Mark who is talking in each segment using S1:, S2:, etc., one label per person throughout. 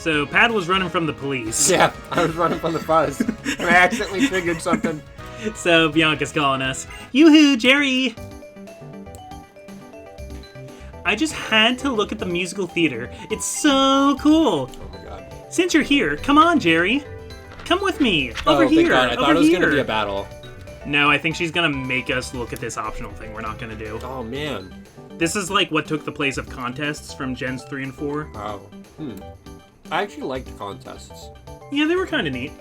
S1: So, Pat was running from the police.
S2: Yeah, I was running from the fuzz. And I accidentally triggered something.
S1: So, Bianca's calling us. Yoo-hoo, Jerry! I just had to look at the musical theater. It's so cool.
S2: Oh my god.
S1: Since you're here, come on, Jerry. Come with me. Over
S2: Thank
S1: here.
S2: God. I thought it was going to be a battle.
S1: No, I think she's going to make us look at this optional thing we're not going to do.
S2: Oh, man.
S1: This is like what took the place of contests from Gens 3 and 4.
S2: Oh. I actually liked contests.
S1: Yeah, they were kind of neat.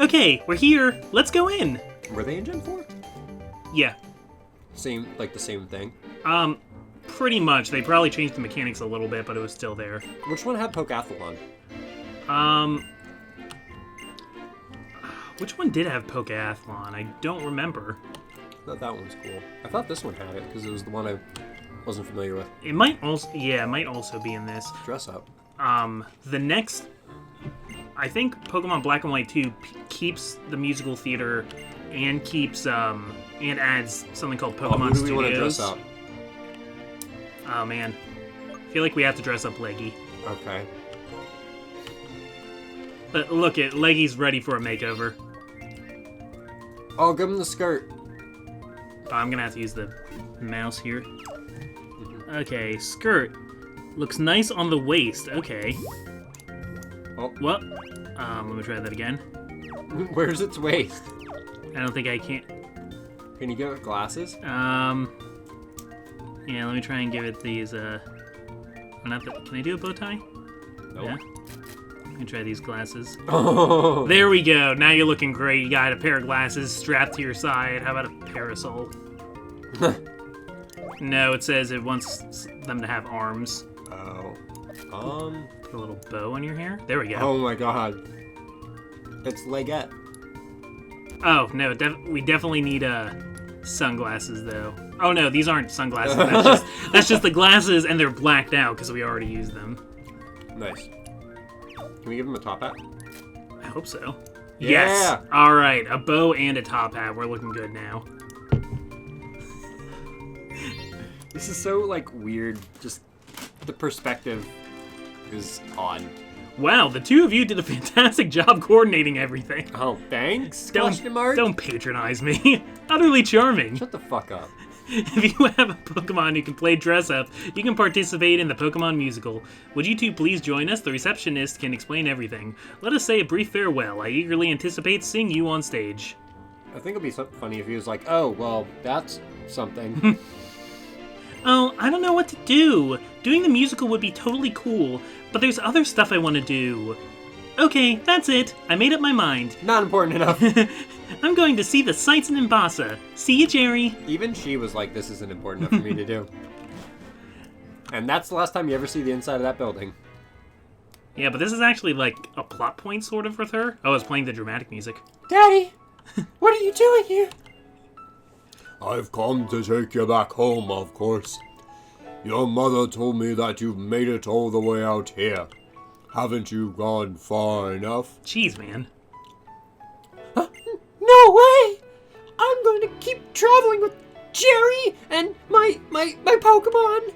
S1: Okay, we're here. Let's go in.
S2: Were they in Gen 4?
S1: Yeah.
S2: The same thing?
S1: Pretty much. They probably changed the mechanics a little bit, but it was still there.
S2: Which one had Pokeathlon?
S1: Which one did have Pokeathlon? I don't remember.
S2: I thought that one was cool. I thought this one had it, because it was the one I wasn't familiar with.
S1: It might also, yeah, it might also be in this.
S2: Dress up.
S1: The next, I think Pokemon Black and White 2 keeps the musical theater and keeps, and adds something called Pokemon
S2: who do
S1: Studios.
S2: we want to dress up?
S1: Oh, man. I feel like we have to dress up Leggy.
S2: Okay.
S1: But look, Leggy's ready for a makeover.
S2: Oh, give him the skirt.
S1: Oh, I'm gonna have to use the mouse here. Okay, skirt. Looks nice on the waist. Okay.
S2: Oh.
S1: Well, let me try that again.
S2: Where's its waist?
S1: I don't think I can.
S2: Can you give it glasses?
S1: Yeah, let me try and give it these, not the, can I do a bow tie?
S2: Nope.
S1: Yeah. Let me try these glasses.
S2: Oh.
S1: There we go. Now you're looking great. You got a pair of glasses strapped to your side. How about a parasol? No, it says it wants them to have arms.
S2: Oh.
S1: Put a little bow on your hair. There we go.
S2: Oh my god. It's Legette.
S1: Oh, no, we definitely need, sunglasses, though. Oh, no, these aren't sunglasses. That's just the glasses, and they're blacked out, because we already used them.
S2: Nice. Can we give him a top hat?
S1: I hope so.
S2: Yeah.
S1: Yes! Alright, a bow and a top hat. We're looking good now.
S2: This is so, like, weird. Just the perspective is odd.
S1: Wow, the two of you did a fantastic job coordinating everything.
S2: Oh, thanks?
S1: Don't patronize me. Utterly charming.
S2: Shut the fuck up.
S1: If you have a Pokemon who can play dress-up, you can participate in the Pokemon musical. Would you two please join us? The receptionist can explain everything. Let us say a brief farewell. I eagerly anticipate seeing you on stage.
S2: I think it'd be something funny if he was like, oh, well, that's something.
S1: Oh, I don't know what to do. Doing the musical would be totally cool, but there's other stuff I want to do. Okay, that's it. I made up my mind.
S2: Not important enough.
S1: I'm going to see the sights in Mombasa. See you, Jerry.
S2: Even she was like, this isn't important enough for me to do. And that's the last time you ever see the inside of that building.
S1: Yeah, but this is actually like a plot point sort of with her. Oh, it's playing the dramatic music.
S2: Daddy, what are you doing here?
S3: I've come to take you back home, of course. Your mother told me that you've made it all the way out here. Haven't you gone far enough?
S1: Jeez, man.
S2: No way! I'm going to keep traveling with Jerry and my Pokemon.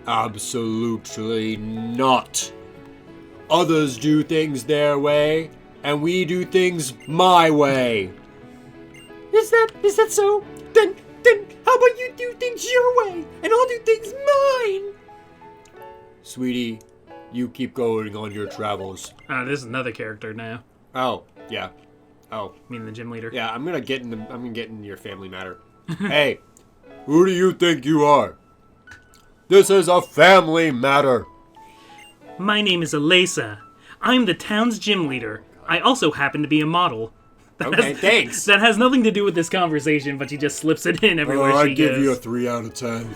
S3: Absolutely not. Others do things their way, and we do things my way.
S2: Is that so? Then how about you do things your way, and I'll do things mine?
S3: Sweetie, you keep going on your travels.
S1: This is another character now.
S2: Oh, yeah. Oh.
S1: I mean the gym leader.
S2: Yeah, I'm gonna get in your family matter.
S3: Hey, who do you think you are? This is a family matter.
S1: My name is Elesa. I'm the town's gym leader. I also happen to be a model.
S2: Okay, thanks.
S1: That has nothing to do with this conversation, but she just slips it in everywhere she goes.
S3: I'd give you a 3 out of 10.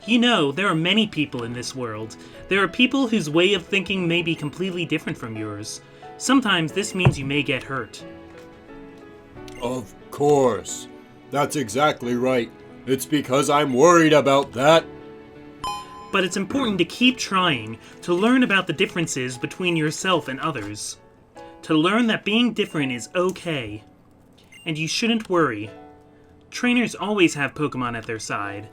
S1: You know, there are many people in this world. There are people whose way of thinking may be completely different from yours. Sometimes this means you may get hurt.
S3: Of course. That's exactly right. It's because I'm worried about that.
S1: But it's important to keep trying, to learn about the differences between yourself and others. To learn that being different is okay. And you shouldn't worry. Trainers always have Pokemon at their side.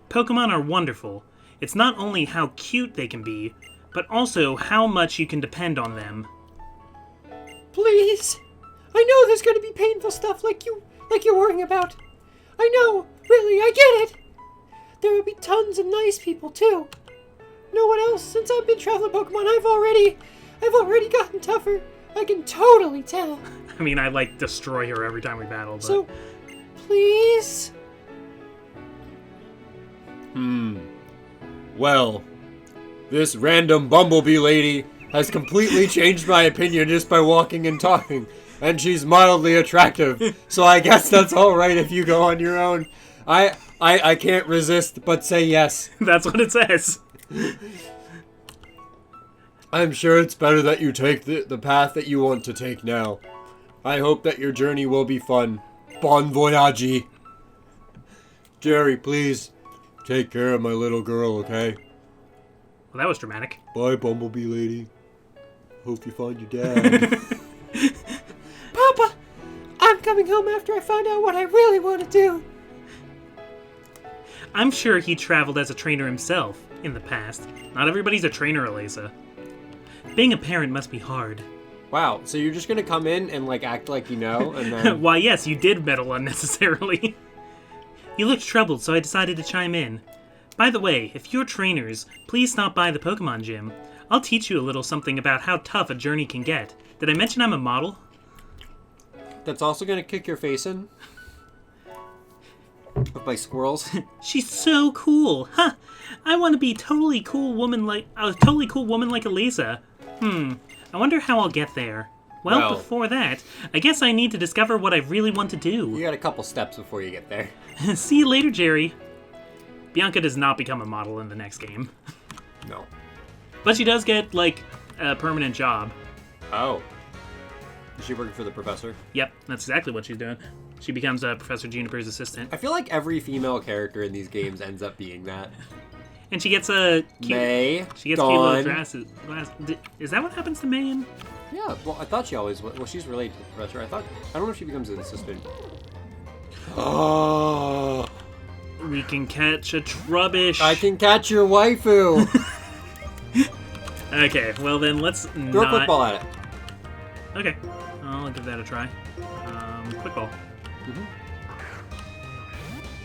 S1: Pokemon are wonderful. It's not only how cute they can be, but also how much you can depend on them.
S2: Please. I know there's gonna be painful stuff like you're worrying about. I know, really, I get it. There will be tons of nice people too. No one else, since I've been traveling Pokemon, I've already gotten tougher. I can totally tell.
S1: I mean, I, like, destroy her every time we battle, but...
S2: So, please?
S3: Well, this random Bumblebee lady has completely changed my opinion just by walking and talking. And she's mildly attractive, so I guess that's alright if you go on your own. I can't resist but say yes.
S1: That's what it says.
S3: I'm sure it's better that you take the path that you want to take now. I hope that your journey will be fun. Bon voyage. Jerry, please, take care of my little girl, okay?
S1: Well, that was dramatic.
S3: Bye, Bumblebee lady. Hope you find your dad.
S2: Papa, I'm coming home after I find out what I really want to do.
S1: I'm sure he traveled as a trainer himself in the past. Not everybody's a trainer, Elesa. Being a parent must be hard.
S3: Wow, so you're just gonna come in and, like, act like you know, and then...
S1: Why, yes, you did meddle unnecessarily. You looked troubled, so I decided to chime in. By the way, if you're trainers, please stop by the Pokemon gym. I'll teach you a little something about how tough a journey can get. Did I mention I'm a model?
S3: That's also gonna kick your face in? With my squirrels?
S1: She's so cool, huh? I want to be a totally cool woman like Elesa. I wonder how I'll get there. Well, before that, I guess I need to discover what I really want to do.
S3: You got a couple steps before you get there.
S1: See you later, Jerry. Bianca does not become a model in the next game.
S3: No.
S1: But she does get, like, a permanent job.
S3: Oh. Is she working for the professor?
S1: Yep, that's exactly what she's doing. She becomes Professor Juniper's assistant.
S3: I feel like every female character in these games ends up being that.
S1: And she gets a cute...
S3: May.
S1: She gets cute little glasses. Is that what happens to May?
S3: Yeah, well, I thought she always... Well, she's related to the professor. I don't know if she becomes an assistant. Oh.
S1: We can catch a Trubbish.
S3: I can catch your waifu.
S1: Okay, well then let's
S3: Throw a quick ball at it.
S1: Okay, I'll give that a try. Quick ball.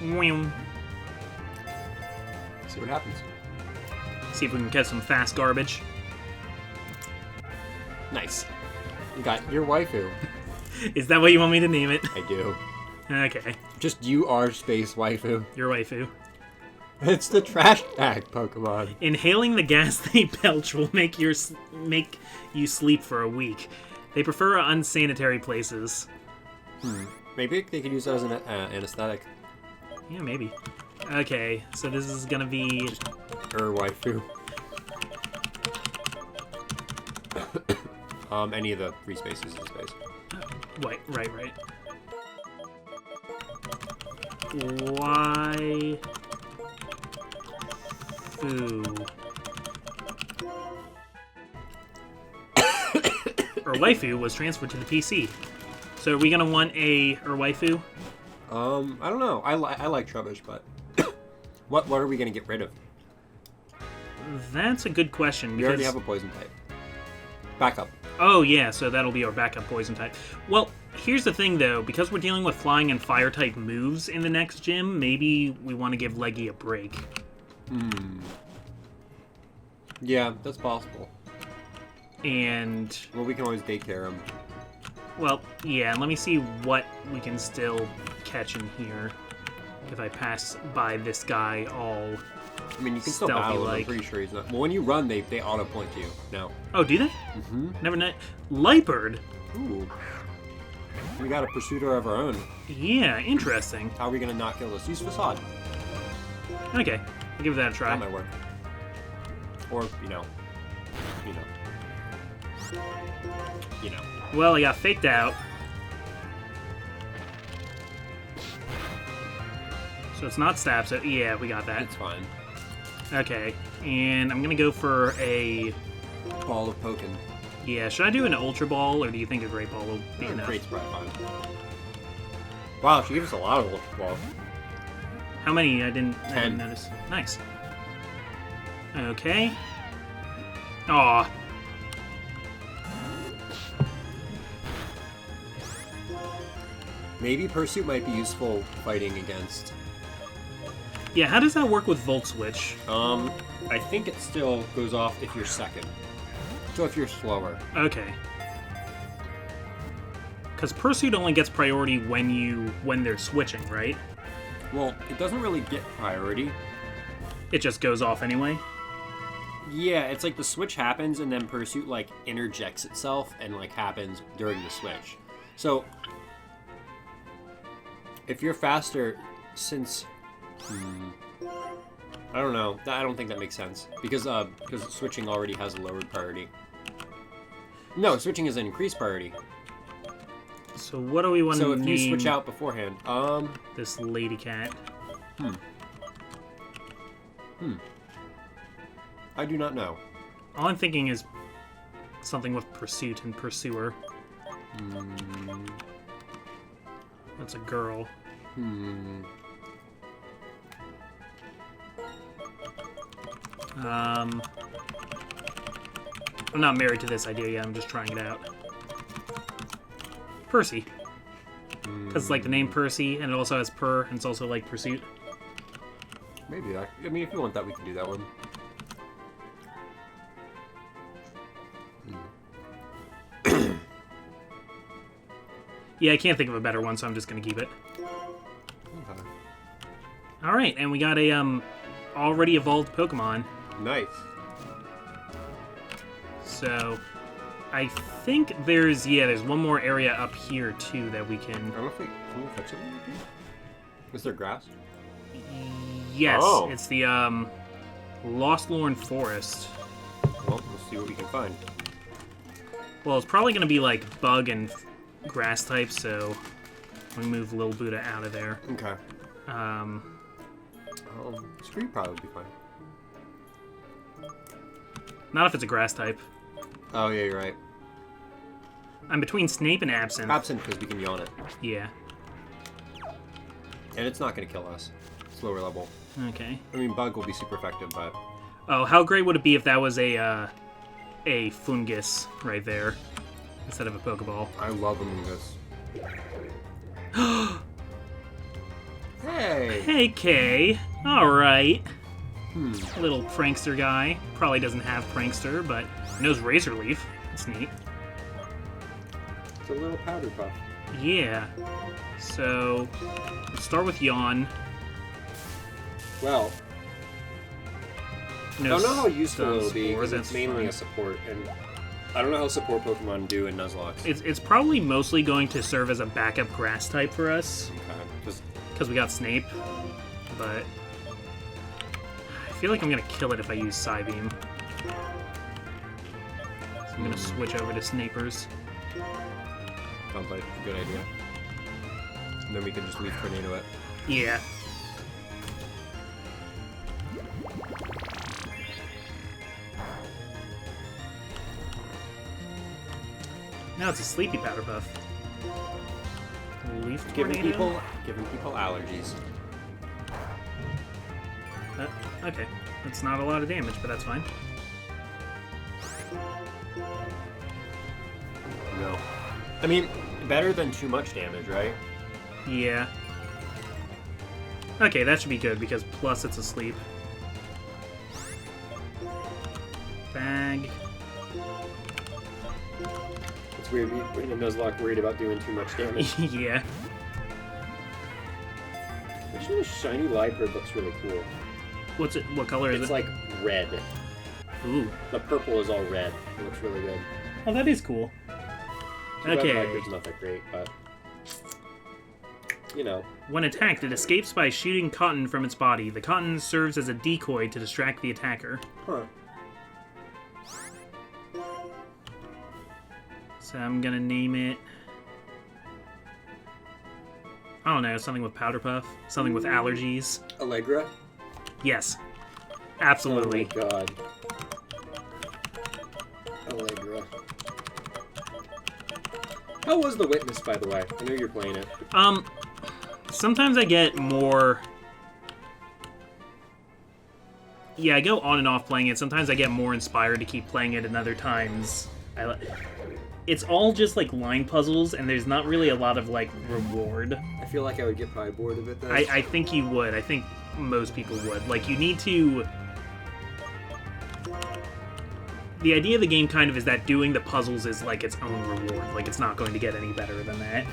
S1: Mm-hmm.
S3: See what happens.
S1: See if we can catch some fast garbage.
S3: Nice. You got your waifu.
S1: Is that what you want me to name it?
S3: I do.
S1: Okay.
S3: Just you are space waifu.
S1: Your waifu.
S3: It's the trash bag Pokemon.
S1: Inhaling the gas they belch will make you sleep for a week. They prefer unsanitary places.
S3: Maybe they could use that as an anesthetic.
S1: Yeah, maybe. Okay, so this is gonna be...
S3: Just her waifu. Any of the free spaces in space.
S1: Right. Why... Foo. Waifu was transferred to the PC. So are we gonna want a waifu?
S3: I don't know. I like Trubbish, but what are we gonna get rid of?
S1: That's a good question.
S3: We already have a poison type. Backup.
S1: Oh yeah, so that'll be our backup poison type. Well, here's the thing though, because we're dealing with flying and fire type moves in the next gym, maybe we want to give Leggy a break.
S3: Yeah, that's possible.
S1: And...
S3: well, we can always daycare him.
S1: Well, yeah, let me see what we can still catch in here. If I pass by this guy all
S3: I mean, you can still battle him. I'm
S1: like.
S3: pretty sure he's not. Well, when you run, they auto-point to you. No.
S1: Oh, do they?
S3: Mm-hmm.
S1: Never know. Lightbird?
S3: Ooh. We got a pursuiter of our own.
S1: Yeah, interesting.
S3: How are we going to not kill this? Use Facade.
S1: Okay, I'll give that a try.
S3: That might work. Or, you know.
S1: Well, I got faked out. So it's not stab, so yeah, we got that.
S3: It's fine.
S1: Okay, and I'm gonna go for a...
S3: Ball of Pokin.
S1: Yeah, should I do an Ultra Ball, or do you think a Great Ball will be enough?
S3: Great's probably fine. Wow, she gave us a lot of Ultra Balls.
S1: How many? I didn't
S3: 10.
S1: notice. Nice. Okay. Aw.
S3: Maybe Pursuit might be useful fighting against.
S1: Yeah, how does that work with Volt Switch?
S3: I think it still goes off if you're second. So if you're slower.
S1: Okay. Because Pursuit only gets priority when they're switching, right?
S3: Well, it doesn't really get priority.
S1: It just goes off anyway?
S3: Yeah, it's like the switch happens and then Pursuit like interjects itself and like happens during the switch. So if you're faster, since I don't know, I don't think that makes sense because switching already has a lowered priority. No, switching is an increased priority.
S1: So what do we want to name?
S3: So if you switch out beforehand,
S1: this lady cat.
S3: I do not know.
S1: All I'm thinking is something with Pursuit and Pursuer. That's a girl. I'm not married to this idea yet, I'm just trying it out. Percy. Because it's like the name Percy, and it also has Purr, and it's also like Pursuit.
S3: Maybe that. I mean, if you want that, we can do that one.
S1: Yeah, I can't think of a better one, so I'm just gonna keep it.
S3: Okay.
S1: Alright, and we got a already evolved Pokemon.
S3: Nice.
S1: So I think there's one more area up here too that we can.
S3: I don't know if can we catch something up here? Is there grass?
S1: Yes,
S3: Oh.
S1: it's the Lost Lorn Forest.
S3: Well, let's see what we can find.
S1: Well, it's probably gonna be like bug and grass type, so we move Lil Buddha out of there.
S3: Okay. Scree probably would be fine.
S1: Not if it's a grass type.
S3: Oh yeah, you're right.
S1: I'm between Snape and Absinthe.
S3: Absent because we can yawn it,
S1: Yeah.
S3: and it's not gonna kill us. It's lower level.
S1: Okay.
S3: I mean, bug will be super effective, but
S1: Oh, how great would it be if that was a fungus right there instead of a Pokeball?
S3: I love them in this. Hey.
S1: Hey, Kay. All right. Little prankster guy. Probably doesn't have prankster, but knows Razor Leaf. That's neat.
S3: It's a little powder puff.
S1: Yeah. So, let's start with Yawn.
S3: Well, I don't know how useful it'll be because it's mainly a support, and I don't know how support Pokemon do in Nuzlocke.
S1: It's probably mostly going to serve as a backup grass type for us
S3: Okay.
S1: because we got Snape, but I feel like I'm gonna kill it if I use Psybeam. So I'm gonna switch over to Snapers.
S3: Sounds like a good idea. And then we can just leave Tornado it.
S1: Yeah. Now it's a sleepy powder puff. Leaf
S3: Giving
S1: tornado.
S3: people allergies.
S1: Okay, that's not a lot of damage, but that's fine.
S3: No. I mean, better than too much damage, right?
S1: Yeah. Okay, that should be good because plus it's asleep. Bag.
S3: It's weird when a Nuzlocke worried about doing too much damage.
S1: Yeah.
S3: Actually, the shiny Liebherb looks really cool.
S1: What's it? What color is
S3: It's
S1: it?
S3: like red.
S1: Ooh.
S3: The purple is all red. It looks really good.
S1: Oh, that is cool.
S3: Too bad
S1: Okay.
S3: Liebherb's not that great, but you know.
S1: When attacked, it escapes by shooting cotton from its body. The cotton serves as a decoy to distract the attacker.
S3: Huh.
S1: So I'm gonna name it. I don't know, something with powder puff, something with allergies.
S3: Allegra?
S1: Yes, absolutely.
S3: Oh my god. Allegra. How was The Witness, by the way? I know you're playing it.
S1: Sometimes I get more Yeah, I go on and off playing it. Sometimes I get more inspired to keep playing it, and other times it's all just like line puzzles, and there's not really a lot of like reward.
S3: I feel like I would get probably bored of it then.
S1: I think you would. I think most people would. Like, you need to... The idea of the game kind of is that doing the puzzles is like its own reward. Like, it's not going to get any better than that.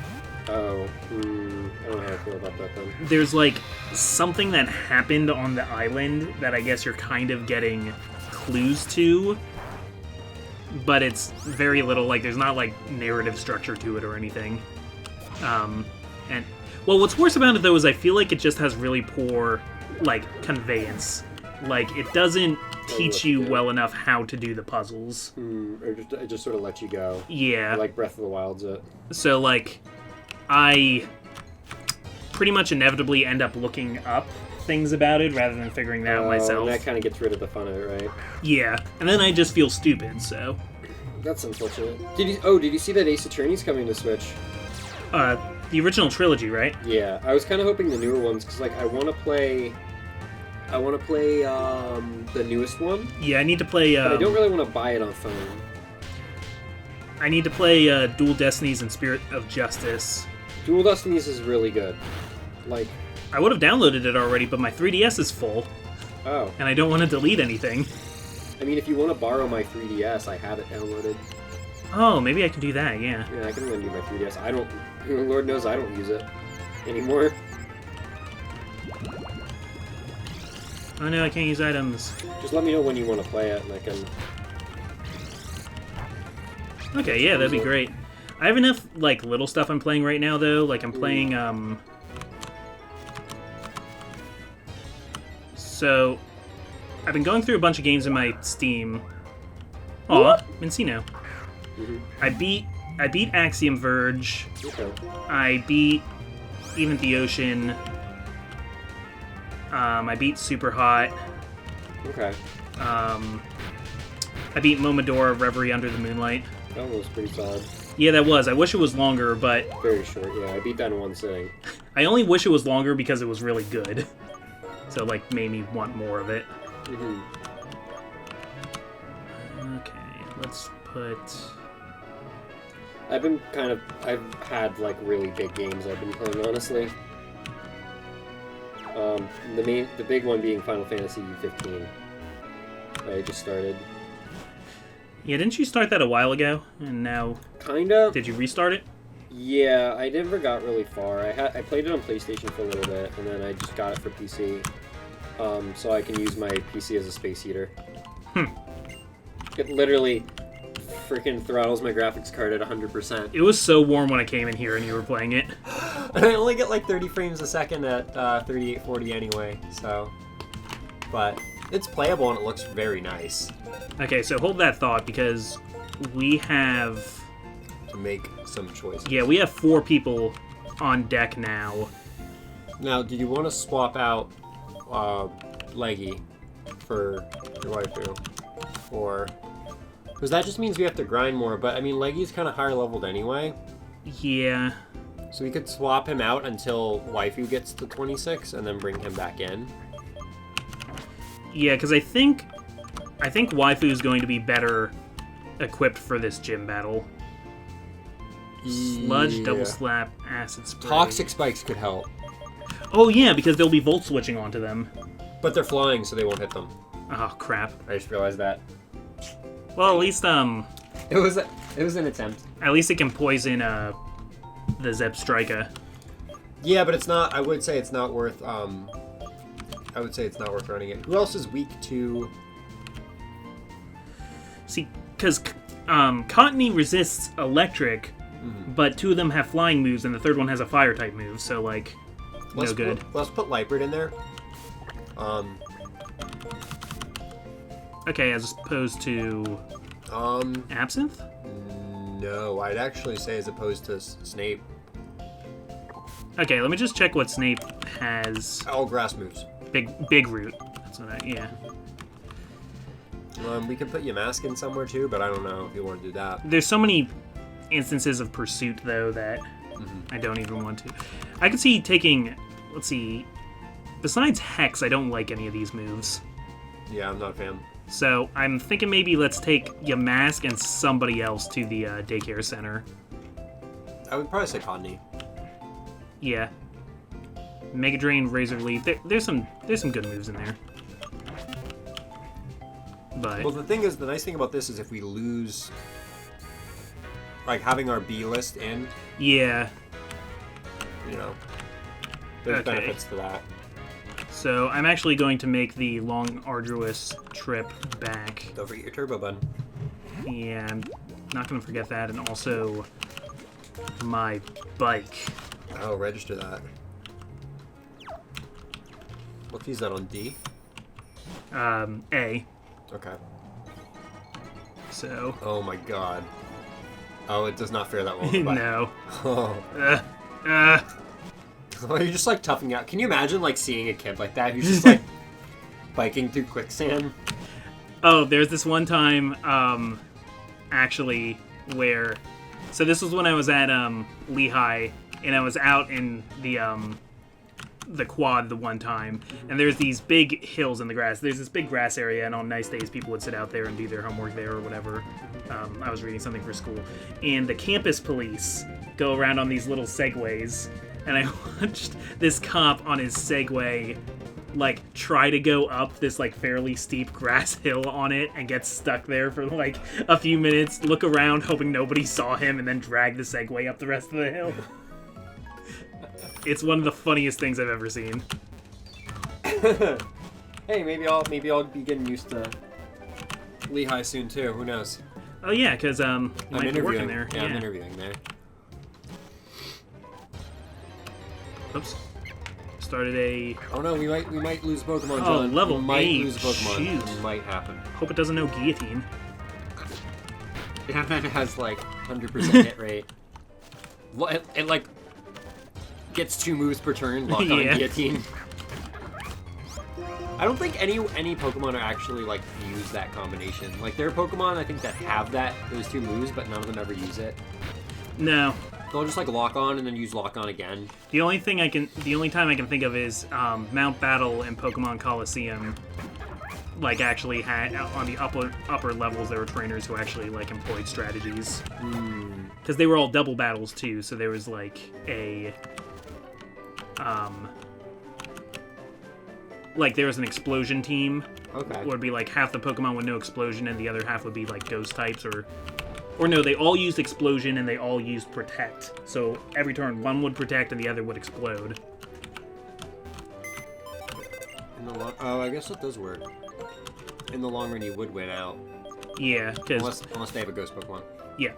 S3: Oh, I don't know how I feel about that then.
S1: There's like something that happened on the island that I guess you're kind of getting clues to, but it's very little. Like, there's not like narrative structure to it or anything. And well, what's worse about it though is I feel like it just has really poor like conveyance. Like, it doesn't teach you well enough how to do the puzzles.
S3: Or it just sort of lets you go.
S1: Yeah.
S3: Or like Breath of the Wild's it.
S1: So like, I pretty much inevitably end up looking up things about it rather than figuring that out myself.
S3: And that kind of gets rid of the fun of it, right?
S1: Yeah, and then I just feel stupid, so...
S3: That's unfortunate. Did you see that Ace Attorney's coming to Switch?
S1: The original trilogy, right?
S3: Yeah, I was kind of hoping the newer ones, because, like, I want to play the newest one.
S1: Yeah, I need to play...
S3: but I don't really want to buy it on phone.
S1: I need to play Dual Destinies and Spirit of Justice.
S3: Dual Destinies is really good. Like...
S1: I would have downloaded it already, but my 3DS is full.
S3: Oh.
S1: And I don't want to delete anything.
S3: I mean, if you want to borrow my 3DS, I have it downloaded.
S1: Oh, maybe I can do that, yeah.
S3: Yeah, I can lend you my 3DS. I don't... Lord knows I don't use it anymore.
S1: Oh no, I can't use items.
S3: Just let me know when you want to play it, and I can...
S1: Okay, yeah, that'd be great. I have enough, like, little stuff I'm playing right now, though. Like, I'm playing, So, I've been going through a bunch of games in my Steam. Aw, Mincino.
S3: Mm-hmm.
S1: I beat Axiom Verge.
S3: Okay.
S1: I beat Even the Ocean. I beat Super Hot.
S3: Okay.
S1: I beat Momodora Reverie Under the Moonlight.
S3: That one was pretty solid.
S1: Yeah, that was. I wish it was longer, but...
S3: Very short, yeah. I beat that in one sitting.
S1: I only wish it was longer because it was really good. So, like, made me want more of it.
S3: Mm-hmm.
S1: Okay, let's put...
S3: I've had, like, really big games I've been playing, honestly. The big one being Final Fantasy 15. I just started.
S1: Yeah, didn't you start that a while ago? And now...
S3: Kinda.
S1: Did you restart it?
S3: Yeah, I never got really far. I played it on PlayStation for a little bit, and then I just got it for PC. So I can use my PC as a space heater. It literally freaking throttles my graphics card at 100%.
S1: It was so warm when I came in here and you were playing it.
S3: And I only get like 30 frames a second at 3840 anyway, so... But it's playable and it looks very nice.
S1: Okay, so hold that thought, because we have...
S3: To make some choices.
S1: Yeah, we have 4 people on deck now.
S3: Now, do you want to swap out Leggy for your waifu? Or... Because that just means we have to grind more, but I mean, Leggy's kind of higher leveled anyway.
S1: Yeah.
S3: So we could swap him out until waifu gets to 26 and then bring him back in.
S1: Yeah, because I think waifu is going to be better equipped for this gym battle. Sludge,
S3: Yeah.
S1: double slap, acid spray.
S3: Toxic spikes could help.
S1: Oh yeah, because they'll be volt switching onto them.
S3: But they're flying, so they won't hit them.
S1: Oh crap.
S3: I just realized that.
S1: Well, at least
S3: It was an attempt.
S1: at least it can poison the Zeb Striker.
S3: Yeah, but it's not. I would say it's not worth. I would say it's not worth running it. Who else is weak to?
S1: See, because Cottony resists electric, but 2 of them have flying moves, and the third one has a fire type move. So like, no good.
S3: Let's put Lightbird in there.
S1: Okay, as opposed to Absinthe.
S3: No, I'd actually say as opposed to Snape.
S1: Okay, let me just check what Snape has.
S3: All grass moves.
S1: Big root. That's what yeah.
S3: We could put Yamask in somewhere too, but I don't know if you want to do that.
S1: There's so many instances of pursuit though that I don't even want to. I could see taking. Let's see. Besides Hex, I don't like any of these moves.
S3: Yeah, I'm not a fan.
S1: So I'm thinking maybe let's take Yamask and somebody else to the daycare center.
S3: I would probably say Condi.
S1: Yeah. Mega Drain, Razor Leaf. There's some good moves in there. But
S3: Well, the thing is, the nice thing about this is if we lose, like having our B list in,
S1: yeah.
S3: you know, there's
S1: Okay.
S3: benefits to that.
S1: So I'm actually going to make the long, arduous trip back.
S3: Don't forget your turbo button.
S1: Yeah, I'm not going to forget that. And also my bike.
S3: Oh, register that. What key is that on D?
S1: A.
S3: Okay.
S1: So.
S3: Oh my god. Oh, it does not fare that well with the bike.
S1: No.
S3: Oh. Oh, you're just like toughing out. Can you imagine like seeing a kid like that who's just like biking through quicksand?
S1: Oh, there's this one time, actually, where... So this was when I was at, Lehigh, and I was out in the quad the one time, and there's these big hills in the grass. There's this big grass area, and on nice days, people would sit out there and do their homework there or whatever. I was reading something for school. And the campus police go around on these little segways, and I watched this cop on his Segway, like, try to go up this, like, fairly steep grass hill on it and get stuck there for, like, a few minutes, look around hoping nobody saw him, and then drag the Segway up the rest of the hill. It's one of the funniest things I've ever seen.
S3: Hey, maybe I'll be getting used to Lehigh soon too. Who knows?
S1: Oh, yeah, because, you
S3: I'm
S1: might be working
S3: interviewing
S1: there.
S3: Yeah, I'm interviewing there.
S1: Oops. Started a...
S3: Oh no, we might lose Pokemon.
S1: Oh,
S3: John.
S1: level
S3: we might
S1: 8.
S3: lose Pokemon.
S1: Shoot.
S3: It might happen.
S1: Hope it doesn't know Guillotine.
S3: Yeah, that has like 100% hit rate. It like gets 2 moves per turn. Lock on
S1: Yeah.
S3: Guillotine. I don't think any Pokemon are actually like use that combination. Like there are Pokemon I think that have those 2 moves, but none of them ever use it.
S1: No.
S3: They'll just like lock on and then use lock on again.
S1: The only time I can think of is Mount Battle and Pokemon Coliseum. Like actually had on the upper levels, there were trainers who actually like employed strategies. Because they were all double battles too, so there was like a like there was an explosion team.
S3: Okay.
S1: Where it'd be like half the Pokemon with no explosion and the other half would be like ghost types or no, they all used explosion and they all used protect. So every turn one would protect and the other would explode.
S3: Oh, I guess that does work. In the long run, you would win out.
S1: Yeah, because
S3: Unless they have a ghost Pokemon.
S1: yeah.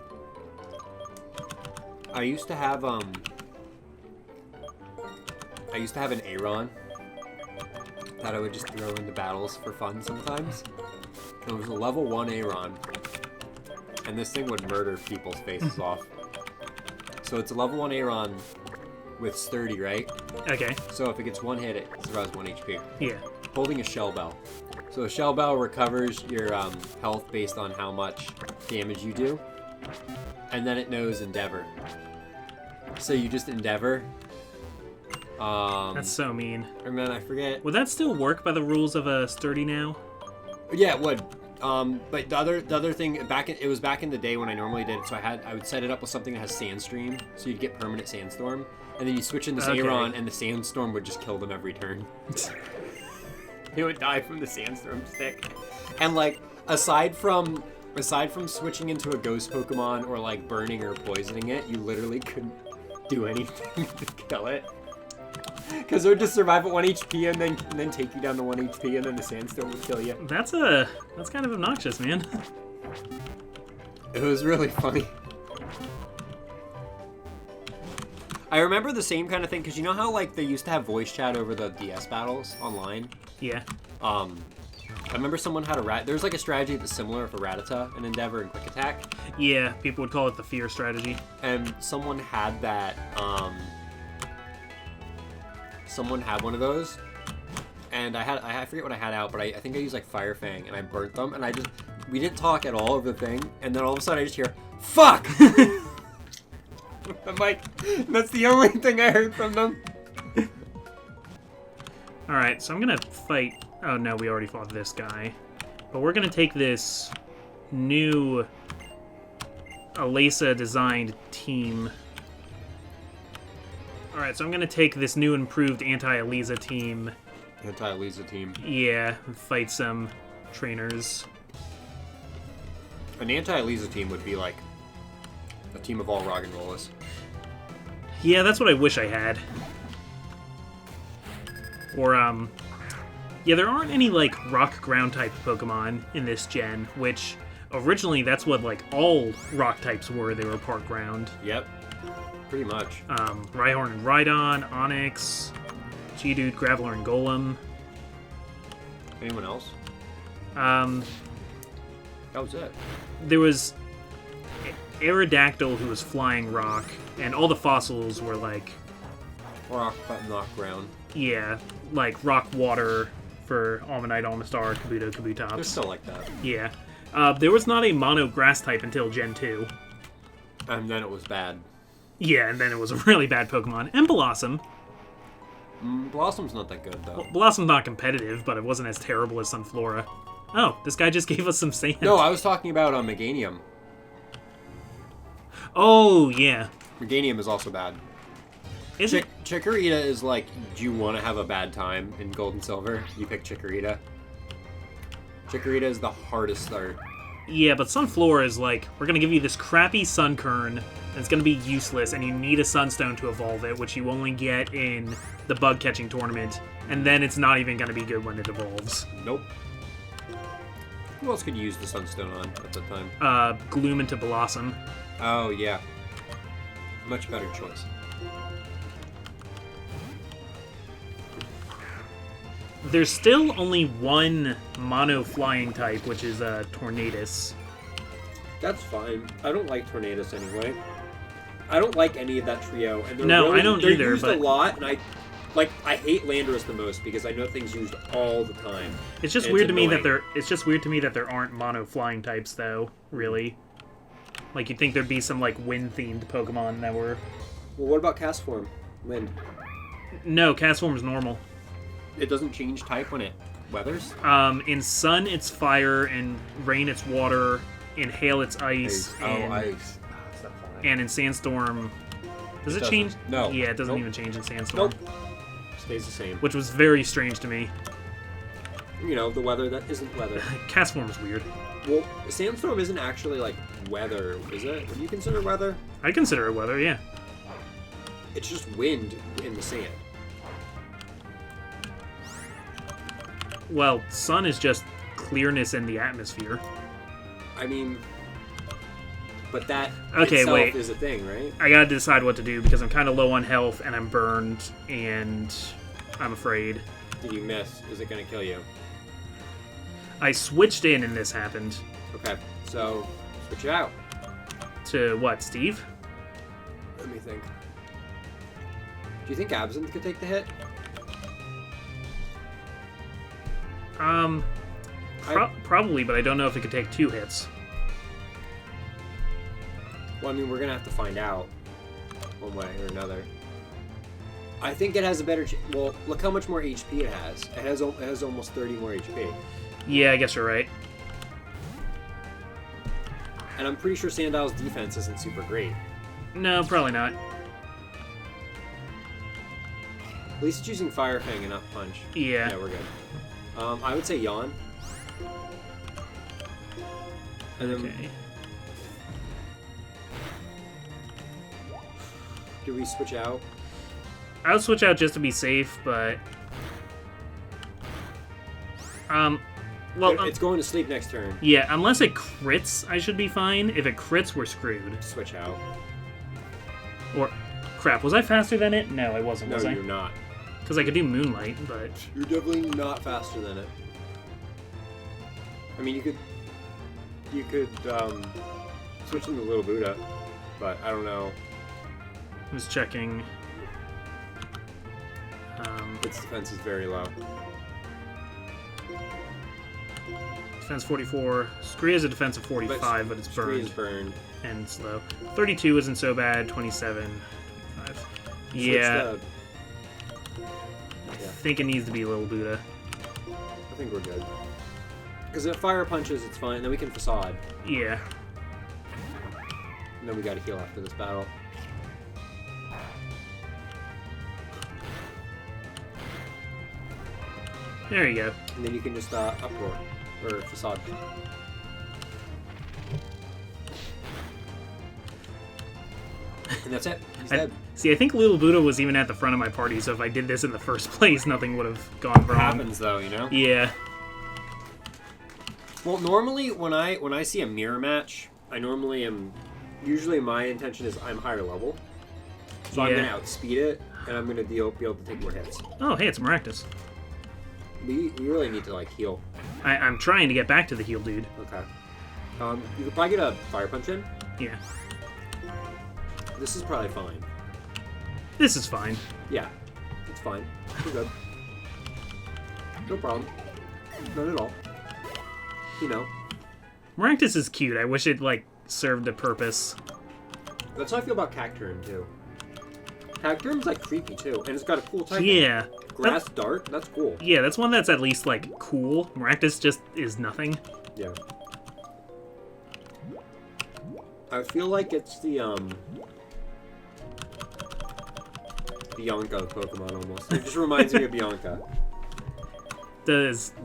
S3: I used to have an Aeron that I would just throw into battles for fun sometimes. It was a level 1 Aeron, and this thing would murder people's faces off. So it's a level 1 Aeron with sturdy, right?
S1: Okay.
S3: So if it gets 1 hit, it survives 1 HP.
S1: Yeah.
S3: Holding a Shell Bell. So a Shell Bell recovers your health based on how much damage you do, and then it knows Endeavor. So you just Endeavor.
S1: That's so mean.
S3: And then I forget.
S1: Would that still work by the rules of a sturdy now?
S3: Yeah, it would. But the other thing it was back in the day when I normally did it. So I would set it up with something that has Sandstream, so you'd get permanent Sandstorm, and then you switch in this Aeron, and the Sandstorm would just kill them every turn. They would die from the Sandstorm stick. And like aside from switching into a ghost Pokemon or like burning or poisoning it, you literally couldn't do anything to kill it. Because it would just survive at 1 HP and then take you down to 1 HP and then the Sandstorm would kill you.
S1: That's kind of obnoxious, man.
S3: It was really funny. I remember the same kind of thing, because you know how like they used to have voice chat over the DS battles online?
S1: Yeah.
S3: I remember someone had there's like a strategy that's similar for Rattata and Endeavor and Quick Attack.
S1: Yeah, people would call it the fear strategy.
S3: And someone had that, someone had one of those. And I forget what I had out, but I think I used like Fire Fang and I burnt them, and we didn't talk at all over the thing, and then all of a sudden I just hear, fuck! I'm like, that's the only thing I heard from them.
S1: Alright, so I'm gonna fight Oh no, we already fought this guy. But we're gonna take this new Elesa designed team. Alright, so I'm gonna take this new improved Anti-Elesa team.
S3: Anti-Elesa team.
S1: Yeah, fight some trainers.
S3: An Anti-Elesa team would be like a team of all rock and rollers.
S1: Yeah, that's what I wish I had. Or, yeah, there aren't any, like, rock ground type Pokemon in this gen, which originally that's what, like, all rock types were. They were part ground.
S3: Yep. Pretty much.
S1: Rhyhorn and Rhydon, Onix, Geodude, Graveler, and Golem.
S3: Anyone else?
S1: That
S3: was it.
S1: There was Aerodactyl, who was flying rock, and all the fossils were like...
S3: Rock, but not ground.
S1: Yeah, like rock water for Almanite, Almastar, Kabuto, Kabutops.
S3: They're still like that.
S1: Yeah. There was not a mono grass type until Gen 2.
S3: And then it was bad.
S1: Yeah, and then it was a really bad Pokemon. And Blossom.
S3: Blossom's not that good, though.
S1: Well, Blossom's not competitive, but it wasn't as terrible as Sunflora. Oh, this guy just gave us some sand.
S3: No, I was talking about Meganium.
S1: Oh, yeah.
S3: Meganium is also bad.
S1: Is it?
S3: Chikorita is like, do you want to have a bad time in Gold and Silver? You pick Chikorita. Chikorita is the hardest start.
S1: Yeah, but Sunflora is like, we're going to give you this crappy Sunkern, and it's going to be useless, and you need a Sunstone to evolve it, which you only get in the bug-catching tournament, and then it's not even going to be good when it evolves.
S3: Nope. Who else could you use the Sunstone on at that time?
S1: Gloom into Blossom.
S3: Oh, yeah. Much better choice.
S1: There's still only one mono flying type, which is Tornadus.
S3: That's fine. I don't like Tornadus anyway. I don't like any of that trio. And
S1: I don't
S3: they're
S1: either.
S3: Used
S1: but
S3: a lot, and I hate Landorus the most because I know things used all the time.
S1: It's just weird to me that there aren't mono flying types, though. Really, like you'd think there'd be some like wind themed Pokemon that were.
S3: Well, what about Castform? Wind.
S1: No, Castform is normal.
S3: It doesn't change type when it weathers?
S1: In Sun, it's fire. In Rain, it's water. In Hail, it's ice.
S3: Ice.
S1: And in Sandstorm... Does it change?
S3: No.
S1: Yeah, it doesn't
S3: Nope.
S1: even change in Sandstorm.
S3: Nope. Stays the same.
S1: Which was very strange to me.
S3: You know, the weather that isn't weather.
S1: Castform is weird.
S3: Well, Sandstorm isn't actually, like, weather, is it? Would you consider weather?
S1: I consider it weather, yeah.
S3: It's just wind in the sand.
S1: Well, sun is just clearness in the atmosphere.
S3: I mean, but that
S1: Okay,
S3: itself
S1: wait.
S3: is a thing, right?
S1: I gotta decide what to do because I'm kind of low on health and I'm burned and I'm afraid.
S3: Did you miss? Is it going to kill you?
S1: I switched in and this happened.
S3: Okay, so switch it out.
S1: To what, Steve?
S3: Let me think. Do you think Absinthe could take the hit?
S1: Probably, but I don't know if it could take 2 hits.
S3: Well, I mean, we're going to have to find out one way or another. I think it has a better... well, look how much more HP it has. It has almost 30 more HP.
S1: Yeah, I guess you're right.
S3: And I'm pretty sure Sandow's defense isn't super great.
S1: No, probably not.
S3: At least it's using Fire Fang and not Punch.
S1: Yeah.
S3: Yeah, we're good. I would say Yawn. And then,
S1: Okay.
S3: do we switch out?
S1: I would switch out just to be safe, but... well,
S3: It's going to sleep next turn.
S1: yeah, unless it crits, I should be fine. If it crits, we're screwed.
S3: Switch out.
S1: Or, crap, was I faster than it? No, I wasn't,
S3: No,
S1: was I?
S3: you're not.
S1: Because I could do Moonlight, but...
S3: You're definitely not faster than it. I mean, you could switch into Little Buddha, but I don't know.
S1: I was checking.
S3: Its defense is very low.
S1: Defense 44. Scree has a defense of 45, but it's
S3: Scree
S1: burned
S3: is burned.
S1: and slow. 32 isn't so bad. 27, 25. Yeah,
S3: Switch
S1: I think it needs to be Little Buddha.
S3: I think we're good. Because if fire punches, it's fine. Then we can facade.
S1: Yeah.
S3: And then we gotta heal after this battle.
S1: There you go.
S3: And then you can just uproar. Or facade. And that's it. He's dead.
S1: See, I think Little Buddha was even at the front of my party, so if I did this in the first place, nothing would have gone wrong.
S3: Happens though, you know?
S1: Yeah.
S3: Well, normally when I see a mirror match, I normally am... Usually my intention is I'm higher level. So I'm going to outspeed it, and I'm going to be able to take more hits.
S1: Oh, hey, it's Maractus.
S3: We really need to, like, heal.
S1: I'm trying to get back to the heal, dude.
S3: Okay. You could probably get a fire punch in.
S1: Yeah.
S3: This is probably fine.
S1: This is fine.
S3: Yeah. It's fine. We're good. No problem. Not at all. You know.
S1: Maractus is cute. I wish it, like, served a purpose.
S3: That's how I feel about Cacturne, too. Cacturne's, like, creepy, too. And it's got a cool type.
S1: Yeah.
S3: Grass Dart? That's cool.
S1: Yeah, that's one that's at least, like, cool. Maractus just is nothing.
S3: Yeah. I feel like it's the, Bianca Pokemon, almost. It just reminds me of Bianca.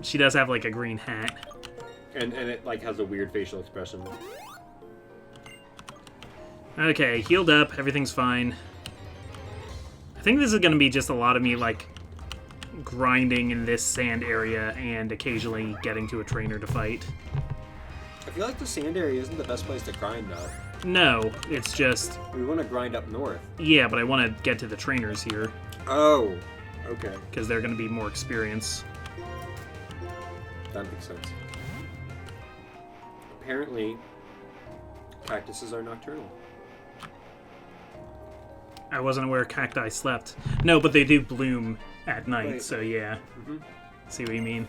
S1: She does have, like, a green hat.
S3: And it, like, has a weird facial expression.
S1: Okay, healed up. Everything's fine. I think this is going to be just a lot of me, like, grinding in this sand area and occasionally getting to a trainer to fight.
S3: I feel like the sand area isn't the best place to grind, though.
S1: No, it's just...
S3: We want to grind up north.
S1: Yeah, but I want to get to the trainers here.
S3: Oh, okay.
S1: Because they're going to be more experience.
S3: That makes sense. Apparently, cactuses are nocturnal.
S1: I wasn't aware cacti slept. No, but they do bloom at night,
S3: Right.
S1: so yeah.
S3: Mm-hmm.
S1: See what you mean?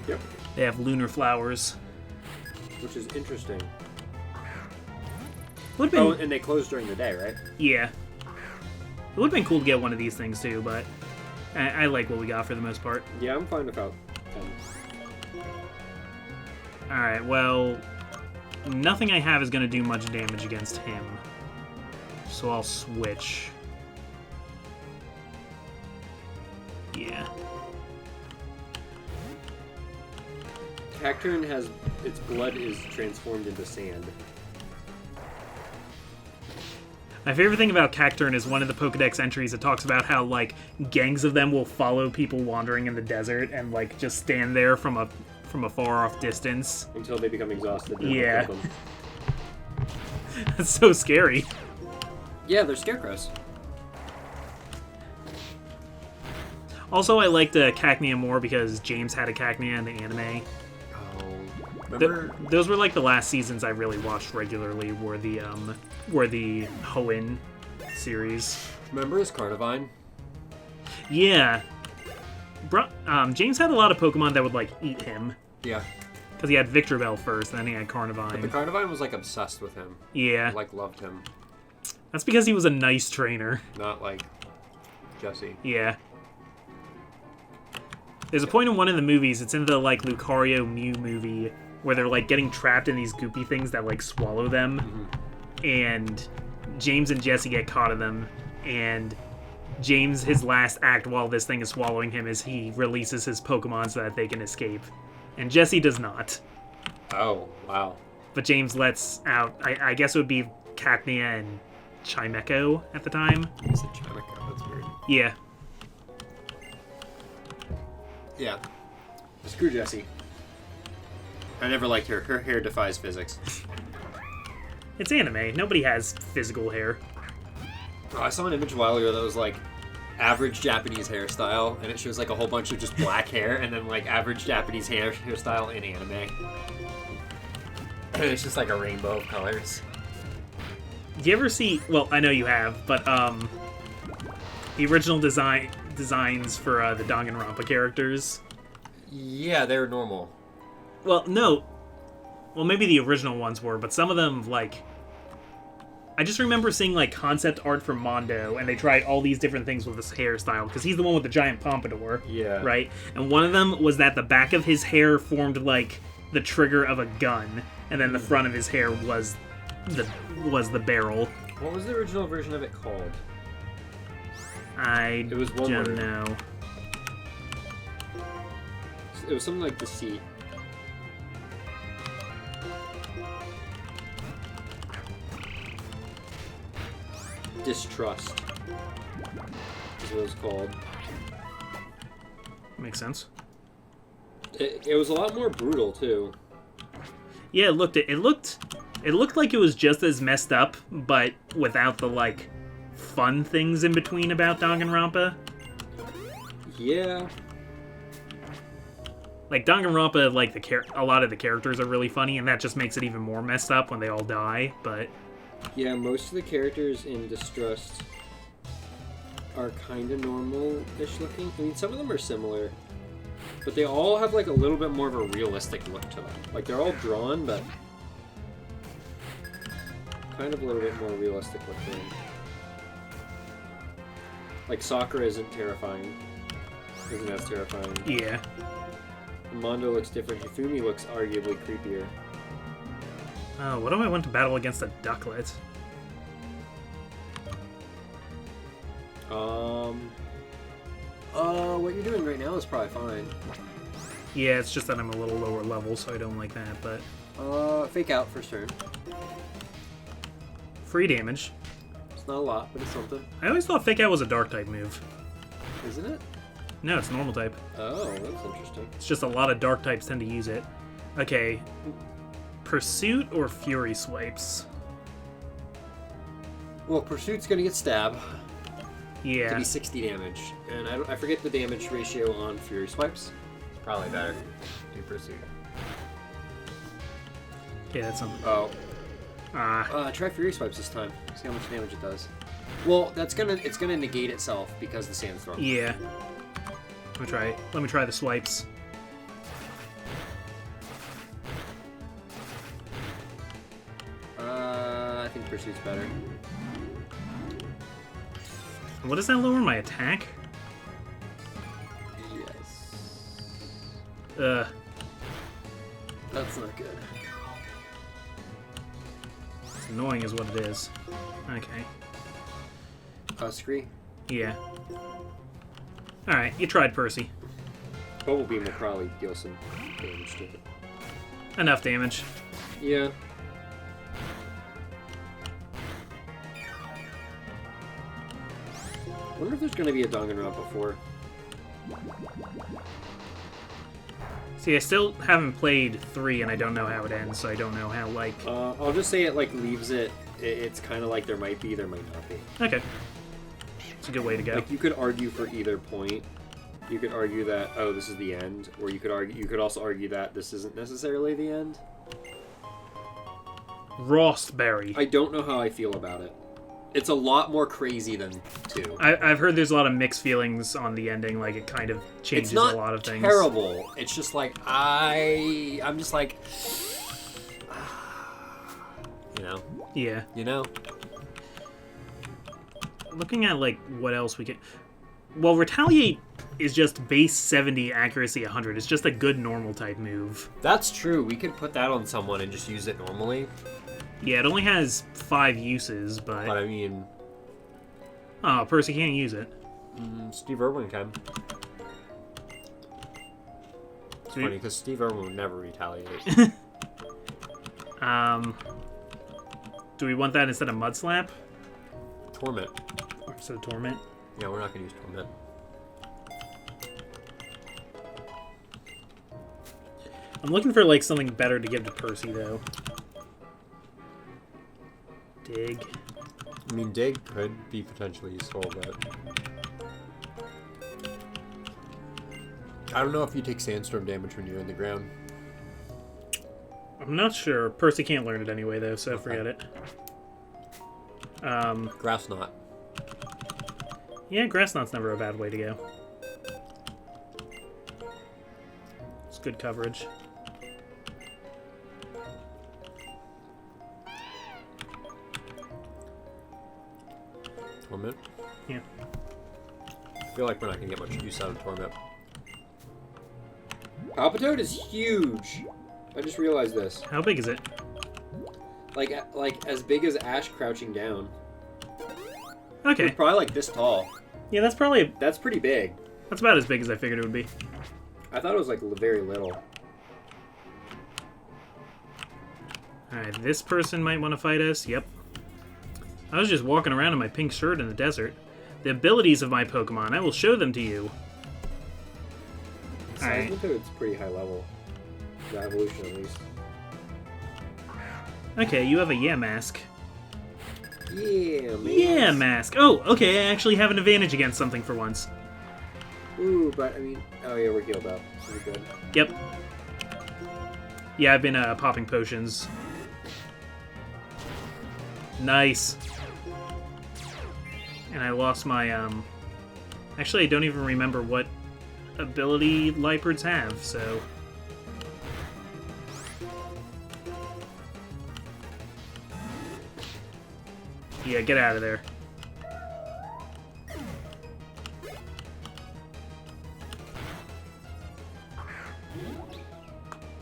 S3: Yep.
S1: They have lunar flowers.
S3: Which is interesting.
S1: Would have been,
S3: Oh, and they close during the day, right?
S1: yeah. It would have been cool to get one of these things too, but I like what we got for the most part.
S3: Yeah, I'm fine without them.
S1: Alright, well, nothing I have is going to do much damage against him. So I'll switch. Yeah.
S3: Cacturne has... its blood is transformed into sand.
S1: My favorite thing about Cacturne is one of the Pokedex entries that talks about how, like, gangs of them will follow people wandering in the desert and, like, just stand there from a far-off distance.
S3: Until they become exhausted. and
S1: Yeah.
S3: kill them.
S1: That's so scary.
S3: Yeah, they're scarecrows.
S1: Also, I liked Cacnea more because James had a Cacnea in the anime.
S3: Oh, remember?
S1: Those were, like, the last seasons I really watched regularly were the Hoenn series.
S3: Remember his Carnivine?
S1: Yeah. James had a lot of Pokemon that would, like, eat him.
S3: Yeah.
S1: Because he had Victreebel first, then he had Carnivine.
S3: But the Carnivine was, like, obsessed with him.
S1: Yeah.
S3: Like, loved him.
S1: That's because he was a nice trainer.
S3: Not, like, Jesse.
S1: Yeah. There's a point in one of the movies, it's in the, like, Lucario Mew movie, where they're, like, getting trapped in these goopy things that, like, swallow them.
S3: Mm-hmm.
S1: And James and Jesse get caught in them. And James, his last act while this thing is swallowing him is he releases his Pokemon so that they can escape. And Jesse does not.
S3: Oh, wow.
S1: But James lets out, I guess it would be Cacnea and Chimecho at the time.
S3: It's a Chimica, that's weird.
S1: Yeah.
S3: Yeah. Screw Jessie. I never liked her. Her hair defies physics.
S1: It's anime. Nobody has physical hair.
S3: Oh, I saw an image a while ago that was like average Japanese hairstyle, and it shows like a whole bunch of just black hair, and then like average Japanese hairstyle in anime. And it's just like a rainbow of colors.
S1: Do you ever see? Well, I know you have, but the original designs for the Danganronpa characters.
S3: Yeah, they're normal.
S1: Well, no. Well, maybe the original ones were, but some of them, like, I just remember seeing like concept art from Mondo, and they tried all these different things with his hairstyle because he's the one with the giant pompadour.
S3: Yeah.
S1: Right. And one of them was that the back of his hair formed like the trigger of a gun, and then the front of his hair was the barrel.
S3: What was the original version of it called?
S1: It
S3: was one
S1: don't
S3: word.
S1: know.
S3: It was something like Deceit. Distrust is what it was called.
S1: Makes sense.
S3: It was a lot more brutal too.
S1: Yeah, it looked like it was just as messed up, but without the like fun things in between about Danganronpa.
S3: Yeah.
S1: Like Danganronpa, like a lot of the characters are really funny, and that just makes it even more messed up when they all die. But
S3: Yeah, most of the characters in Distrust are kind of normal-ish looking. I mean, some of them are similar, but they all have like a little bit more of a realistic look to them. Like they're all drawn, but kind of a little bit more realistic looking. Like Sakura isn't terrifying. Isn't as terrifying.
S1: yeah,
S3: Mondo looks different. Hifumi looks arguably creepier.
S1: oh, what do I want to battle against a ducklet?
S3: What you're doing right now is probably fine.
S1: Yeah, it's just that I'm a little lower level, so I don't like that. But
S3: Fake out first turn.
S1: free damage.
S3: It's not a lot, but it's something.
S1: I always thought Fake Out was a dark type move.
S3: Isn't it?
S1: No, it's normal type.
S3: Oh, that's interesting.
S1: It's just a lot of dark types tend to use it. Okay, Pursuit or Fury Swipes?
S3: Well, Pursuit's gonna get stab. To
S1: Yeah.
S3: be 60 damage. And I forget the damage ratio on Fury Swipes. Probably better. Do Pursuit.
S1: Okay, that's something.
S3: Oh.
S1: Ah,
S3: Try Fury Swipes this time. See how much damage it does. Well, it's gonna negate itself because of the Sandstorm.
S1: yeah. Let me try it. Let me try the swipes.
S3: I think Pursuit's better.
S1: What does that lower my attack?
S3: Yes. That's not good.
S1: It's annoying is what it is. Okay.
S3: Scree.
S1: Yeah. Alright, you tried Percy.
S3: Bubble Beam will probably deal some damage to it.
S1: Enough damage.
S3: Yeah. I wonder if there's going to be a Danganronpa 4.
S1: See, I still haven't played 3 and I don't know how it ends, so I don't know how, like...
S3: I'll just say it, like, leaves it... It's kind of like there might be, there might not be.
S1: Okay. It's a good way to go.
S3: Like, you could argue for either point. You could argue that, oh, this is the end. Or you could also argue that this isn't necessarily the end.
S1: Rostberry.
S3: I don't know how I feel about it. It's a lot more crazy than 2.
S1: I've heard there's a lot of mixed feelings on the ending, like it kind of changes
S3: It's not
S1: a lot of things.
S3: terrible. It's just like I'm just like, you know.
S1: Yeah.
S3: You know.
S1: Looking at, like, what else we can... Well, Retaliate is just base 70, accuracy 100. It's just a good normal type move.
S3: That's true. We could put that on someone and just use it normally.
S1: Yeah, it only has 5 uses,
S3: But
S1: but...
S3: I mean,
S1: Oh, Percy can't use it.
S3: Steve Irwin can. It's
S1: Sweet.
S3: funny because Steve Irwin would never retaliate.
S1: Do we want that instead of Mud Slap?
S3: Torment.
S1: Instead of Torment?
S3: Yeah, we're not gonna use Torment.
S1: I'm looking for, like, something better to give to Percy, though. Dig.
S3: I mean, Dig could be potentially useful, but I don't know if you take Sandstorm damage when you're in the ground.
S1: I'm not sure. Percy can't learn it anyway, though, so forget it.
S3: Grass Knot.
S1: Yeah, Grass Knot's never a bad way to go. It's good coverage.
S3: Torment.
S1: Yeah.
S3: I feel like we're not gonna get much use out of Torment. Palpitoad is huge. I just realized this.
S1: How big is it?
S3: Like as big as Ash crouching down.
S1: Okay.
S3: It's probably like this tall.
S1: Yeah, that's probably...
S3: That's pretty big.
S1: That's about as big as I figured it would be.
S3: I thought it was like very little.
S1: Alright, this person might want to fight us. Yep. I was just walking around in my pink shirt in the desert. The abilities of my Pokemon, I will show them to you. Alright.
S3: Seismitoad's pretty high level. The evolution, at least.
S1: Okay, you have a Yeah Mask.
S3: Yeah, man.
S1: Yeah Mask! Oh, okay, I actually have an advantage against something for once.
S3: Ooh, but I mean... Oh yeah, we're healed up. We're good.
S1: Yep. Yeah, I've been popping potions. Nice. And I lost my, Actually, I don't even remember what ability Liepard's have, so... Yeah, get out of there.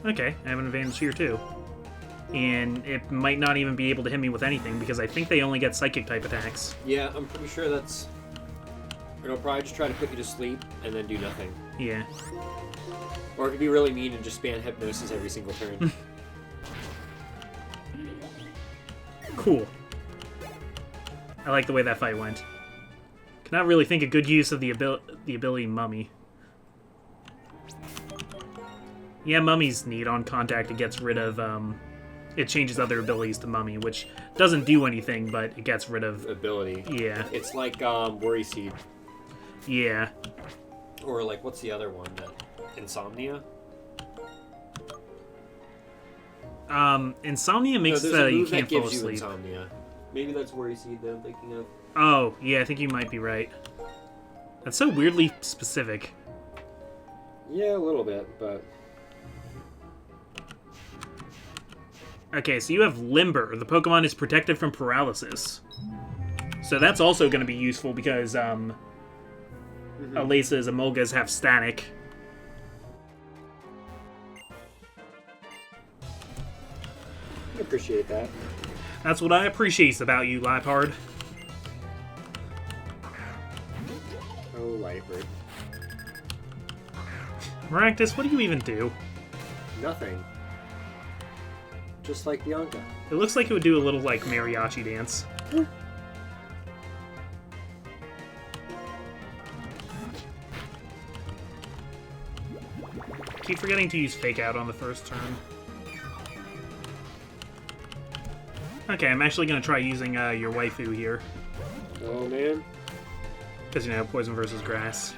S1: Okay, I have an advantage here too. And it might not even be able to hit me with anything because I think they only get psychic type attacks.
S3: Yeah, I'm pretty sure that's... It'll probably just try to put you to sleep and then do nothing.
S1: Yeah.
S3: Or it could be really mean and just spam hypnosis every single turn.
S1: Cool. I like the way that fight went. Cannot really think a good use of the ability Mummy. Yeah, Mummy's neat. On contact, it gets rid of, it changes other abilities to Mummy, which doesn't do anything, but it gets rid of...
S3: Ability.
S1: Yeah.
S3: It's like, Worry Seed.
S1: Yeah.
S3: Or, like, what's the other one? Insomnia?
S1: Insomnia makes
S3: no,
S1: so you
S3: move
S1: can't
S3: that
S1: fall
S3: gives you
S1: asleep.
S3: Insomnia. Maybe that's Worry Seed that I'm thinking of.
S1: Oh, yeah, I think you might be right. That's so weirdly specific.
S3: Yeah, a little bit, but...
S1: Okay, so you have Limber. The Pokemon is protected from paralysis. So that's also going to be useful because, Elesa's Emolgas have Static.
S3: I appreciate that.
S1: That's what I appreciate about you, Liepard.
S3: Oh, Liepard.
S1: Maractus, what do you even do?
S3: Nothing. Just like Bianca.
S1: It looks like it would do a little, like, mariachi dance. Keep forgetting to use Fake Out on the first turn. Okay, I'm actually going to try using your waifu here.
S3: Oh, man.
S1: Because, you know, poison versus grass.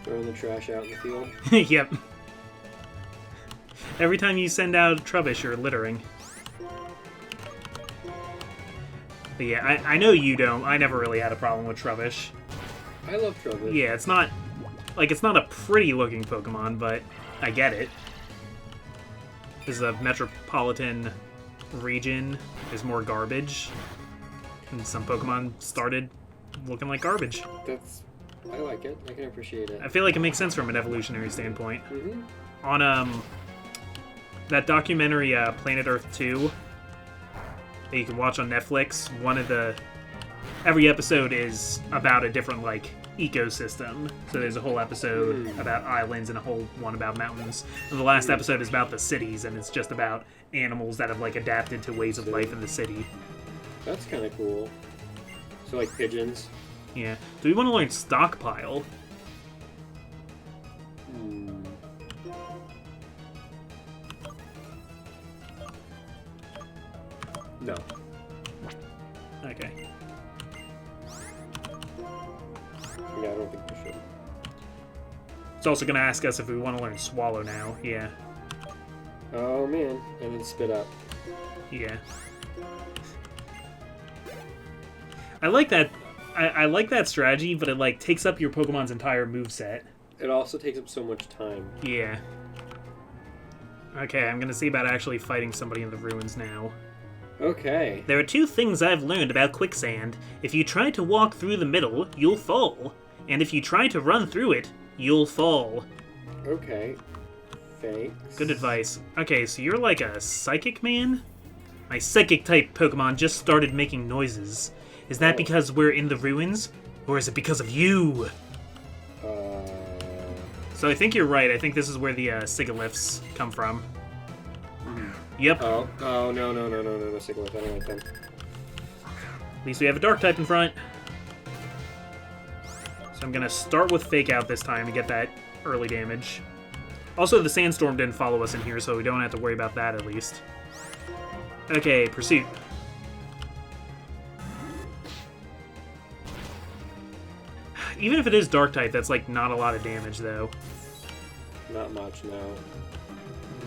S3: Throwing the trash out in the field.
S1: Yep. Every time you send out Trubbish, you're littering. But yeah, I know you don't. I never really had a problem with Trubbish.
S3: I love Trubbish.
S1: Yeah, it's not... Like, it's not a pretty-looking Pokemon, but I get it. This is a metropolitan region. There's more garbage. And some Pokemon started looking like garbage.
S3: I like it. I can appreciate it.
S1: I feel like it makes sense from an evolutionary standpoint.
S3: Mm-hmm.
S1: On, that documentary, Planet Earth 2, that you can watch on Netflix, every episode is about a different, like, ecosystem. So there's a whole episode about islands and a whole one about mountains. And the last episode is about the cities, and it's just about animals that have, like, adapted to ways of life in the city.
S3: That's kind of cool. So, like, pigeons.
S1: Yeah. Do we want to learn Stockpile?
S3: No.
S1: Okay.
S3: Yeah, I don't think we should.
S1: It's also going to ask us if we want to learn Swallow now. Yeah.
S3: Oh, man. And then spit up.
S1: Yeah. I like that. I like that strategy, but it, like, takes up your Pokemon's entire moveset.
S3: It also takes up so much time.
S1: Yeah. Okay, I'm going to see about actually fighting somebody in the ruins now.
S3: Okay.
S1: There are two things I've learned about quicksand. If you try to walk through the middle, you'll fall. And if you try to run through it, you'll fall.
S3: Okay. Thanks.
S1: Good advice. Okay, so you're like a psychic man? My psychic-type Pokemon just started making noises. Is that because we're in the ruins? Or is it because of you? So I think you're right. I think this is where the Sigilyphs come from. Yep.
S3: Oh, no, Sigilyph, I don't like them.
S1: At least we have a dark type in front. So I'm gonna start with Fake Out this time to get that early damage. Also, the Sandstorm didn't follow us in here, so we don't have to worry about that at least. Okay, Pursuit. Even if it is dark type, that's like not a lot of damage though.
S3: Not much, no.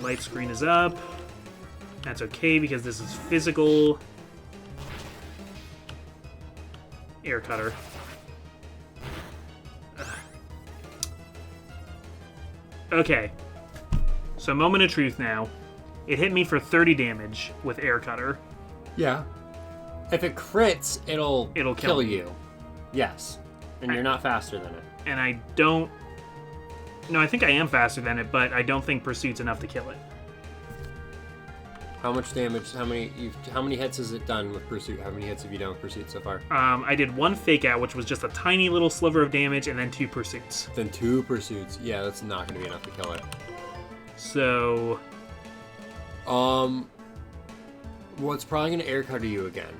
S1: Light screen is up. That's okay because this is physical. Air Cutter. Okay. So moment of truth now. It hit me for 30 damage with Air Cutter.
S3: Yeah. If it crits, it'll kill you. Yes. And you're not faster than it.
S1: And I don't... No, I think I am faster than it, but I don't think Pursuit's enough to kill it.
S3: How much damage, how many hits has it done with Pursuit? How many hits have you done with Pursuit so far?
S1: I did one Fake Out, which was just a tiny little sliver of damage, and then 2 Pursuits.
S3: Then 2 Pursuits. Yeah, that's not going to be enough to kill it.
S1: So...
S3: Well, it's probably going to Air Cutter you again.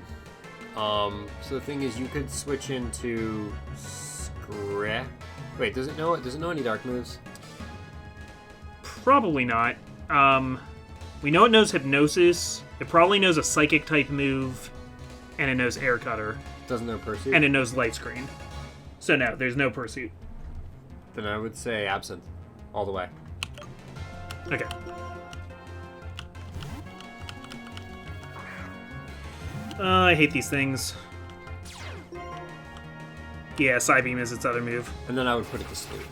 S3: So the thing is, you could switch into Wait, does it know any dark moves?
S1: Probably not. We know it knows Hypnosis. It probably knows a Psychic type move, and it knows Air Cutter.
S3: Doesn't know Pursuit?
S1: And it knows Light Screen. So no, there's no Pursuit.
S3: Then I would say Absinthe, all the way.
S1: Okay. I hate these things. Yeah, Psybeam is its other move.
S3: And then I would put it to sleep.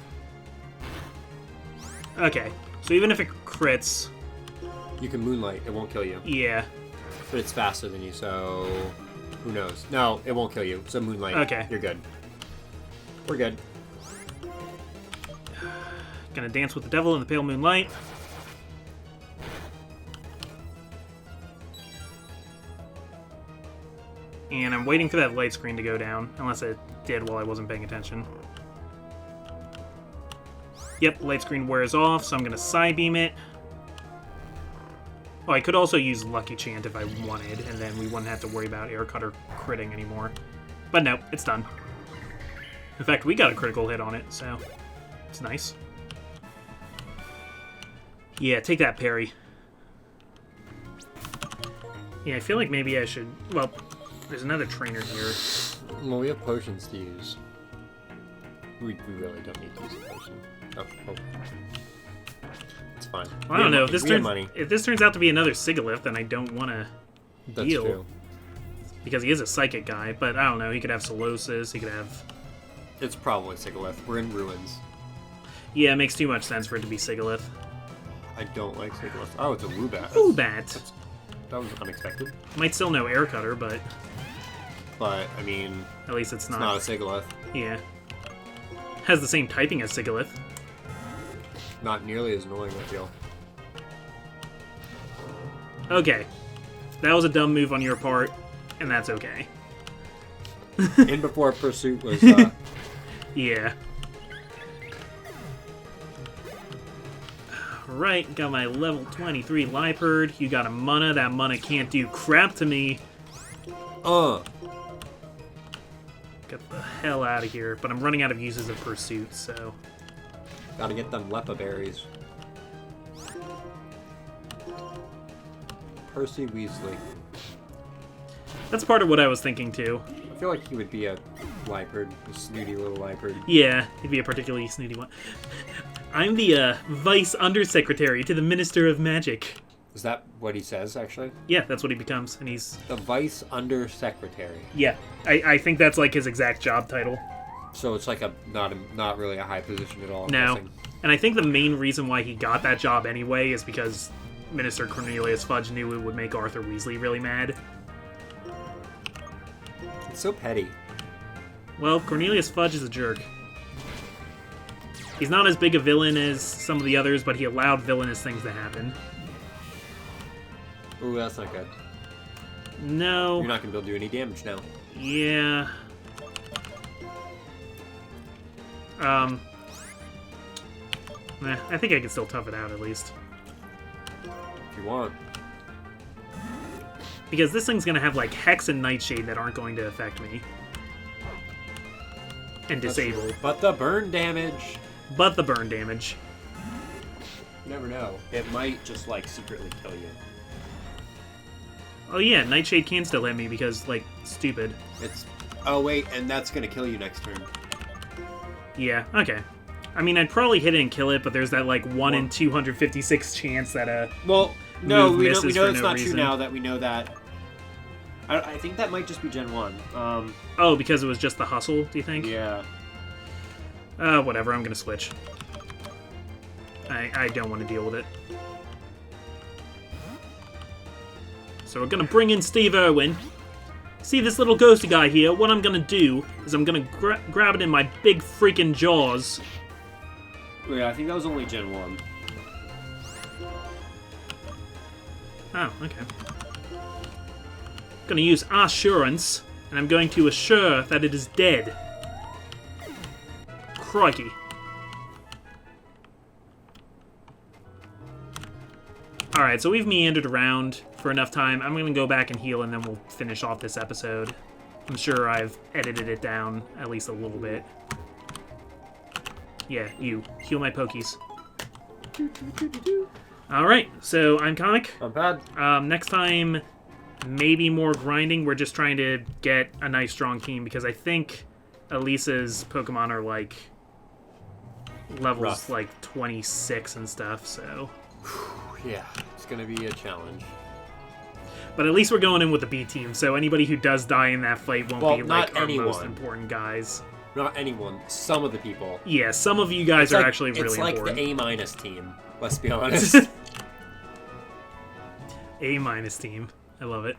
S1: Okay, so even if it crits...
S3: You can Moonlight, it won't kill you.
S1: Yeah.
S3: But it's faster than you, so... Who knows? No, it won't kill you, so Moonlight.
S1: Okay.
S3: You're good. We're good.
S1: Gonna dance with the devil in the pale moonlight. And I'm waiting for that light screen to go down, unless it did while I wasn't paying attention. Yep, light screen wears off, so I'm gonna Psybeam it. Oh, I could also use Lucky Chant if I wanted, and then we wouldn't have to worry about Air Cutter critting anymore. But no, it's done. In fact, we got a critical hit on it, so it's nice. Yeah, take that, parry. Yeah, I feel like maybe I should... Well, there's another trainer here.
S3: Well, we have potions to use. We really don't need to use a potion. Oh. It's fine.
S1: Well, I don't know. If this turns out to be another Sigilyph, then I don't want to deal.
S3: That's true.
S1: Because he is a psychic guy, but I don't know. He could have Solosis, he could have...
S3: It's probably Sigilyph. We're in ruins.
S1: Yeah, it makes too much sense for it to be Sigilyph.
S3: I don't like Sigilyph. Oh, it's a Woobat.
S1: Woobat!
S3: That was unexpected.
S1: Might still know Air Cutter, but...
S3: But, I mean...
S1: At least it's not.
S3: It's not a Sigilyph.
S1: Yeah. Has the same typing as Sigilyph.
S3: Not nearly as annoying, I feel.
S1: Okay. That was a dumb move on your part, and that's okay.
S3: In before Pursuit was,
S1: Yeah. Right, got my level 23 Liepard. You got a mana. That mana can't do crap to me. Get the hell out of here. But I'm running out of uses of Pursuit, so...
S3: Gotta get them Lepa berries. Percy Weasley.
S1: That's part of what I was thinking, too.
S3: I feel like he would be a Liepard, a snooty little Liepard.
S1: Yeah, he'd be a particularly snooty one. I'm the Vice Undersecretary to the Minister of Magic.
S3: Is that what he says, actually?
S1: Yeah, that's what he becomes, and he's...
S3: The Vice Undersecretary.
S1: Yeah, I think that's like his exact job title.
S3: So it's like not really a high position at all. I'm
S1: No,
S3: guessing.
S1: and I think the main reason why he got that job anyway is because Minister Cornelius Fudge knew it would make Arthur Weasley really mad.
S3: It's so petty.
S1: Well, Cornelius Fudge is a jerk. He's not as big a villain as some of the others, but he allowed villainous things to happen.
S3: Ooh, that's not good.
S1: No.
S3: You're not going to be able to do any damage now.
S1: Yeah. I think I can still tough it out at least.
S3: If you want.
S1: Because this thing's gonna have like Hex and Nightshade that aren't going to affect me. And disable.
S3: But the burn damage.
S1: But the burn damage.
S3: You never know. It might just, like, secretly kill you.
S1: Oh yeah, Nightshade can still hit me because, like, stupid.
S3: It's... Oh, wait, and that's going to kill you next turn.
S1: Yeah, okay. I mean, I'd probably hit it and kill it, but there's that, like, 1 in 256 chance that,
S3: Well, no,
S1: move
S3: we know
S1: misses
S3: it's
S1: for no
S3: not
S1: reason.
S3: true now that we know that. I think that might just be Gen 1.
S1: Oh, because it was just the hustle, do you think?
S3: Yeah.
S1: Whatever, I'm gonna switch. I don't want to deal with it. So we're gonna bring in Steve Irwin. See this little ghosty guy here? What I'm gonna do is I'm gonna grab it in my big freaking jaws.
S3: Yeah, I think that was only Gen 1.
S1: Oh, okay. Gonna use Assurance, and I'm going to assure that it is dead. Crikey. Alright, so we've meandered around for enough time. I'm gonna go back and heal, and then we'll finish off this episode. I'm sure I've edited it down at least a little bit. Yeah, you. Heal my pokies. Alright, so I'm Comic.
S3: Not bad.
S1: Next time, maybe more grinding. We're just trying to get a nice, strong team, because I think Elisa's Pokemon are, like, levels,
S3: Rough.
S1: like, 26 and stuff, so...
S3: Yeah, it's going to be a challenge.
S1: But at least we're going in with the B team, so anybody who does die in that fight won't
S3: Well,
S1: be,
S3: not
S1: like, our most
S3: anyone.
S1: important guys.
S3: Not anyone. Some of the people.
S1: Yeah, some of you guys are actually really
S3: it's like
S1: important.
S3: the A- team. Let's be honest.
S1: A- team. I love it.